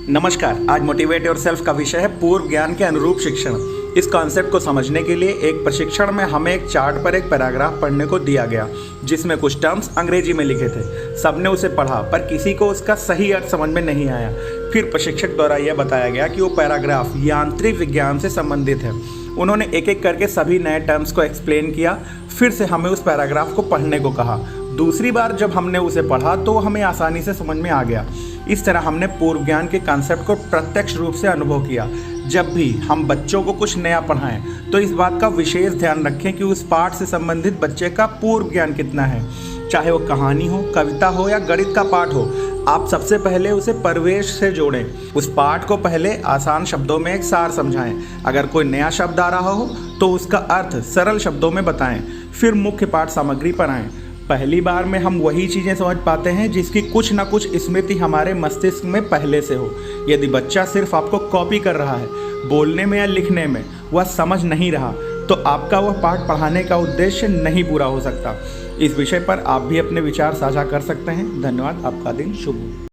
नमस्कार। आज motivate yourself का विषय है पूर्व ज्ञान के अनुरूप शिक्षण। इस कॉन्सेप्ट को समझने के लिए एक प्रशिक्षण में हमें एक चार्ट पर एक पैराग्राफ पढ़ने को दिया गया जिसमें कुछ टर्म्स अंग्रेजी में लिखे थे। सबने उसे पढ़ा पर किसी को उसका सही अर्थ समझ में नहीं आया। फिर प्रशिक्षक द्वारा यह बताया गया कि वो पैराग्राफ यांत्रिक विज्ञान से संबंधित है। उन्होंने एक एक करके सभी नए टर्म्स को एक्सप्लेन किया। फिर से हमें उस पैराग्राफ को पढ़ने को कहा। दूसरी बार जब हमने उसे पढ़ा तो हमें आसानी से समझ में आ गया। इस तरह हमने पूर्व ज्ञान के कॉन्सेप्ट को प्रत्यक्ष रूप से अनुभव किया। जब भी हम बच्चों को कुछ नया पढ़ाएं तो इस बात का विशेष ध्यान रखें कि उस पाठ से संबंधित बच्चे का पूर्व ज्ञान कितना है। चाहे वो कहानी हो, कविता हो या गणित का पाठ हो, आप सबसे पहले उसे परिवेश से जोड़ें। उस पाठ को पहले आसान शब्दों में एक सार समझाएं। अगर कोई नया शब्द आ रहा हो तो उसका अर्थ सरल शब्दों में बताएं। फिर मुख्य पाठ सामग्री पर आएं। पहली बार में हम वही चीज़ें समझ पाते हैं जिसकी कुछ ना कुछ स्मृति हमारे मस्तिष्क में पहले से हो। यदि बच्चा सिर्फ आपको कॉपी कर रहा है, बोलने में या लिखने में वह समझ नहीं रहा, तो आपका वह पाठ पढ़ाने का उद्देश्य नहीं पूरा हो सकता। इस विषय पर आप भी अपने विचार साझा कर सकते हैं। धन्यवाद। आपका दिन शुभ हो।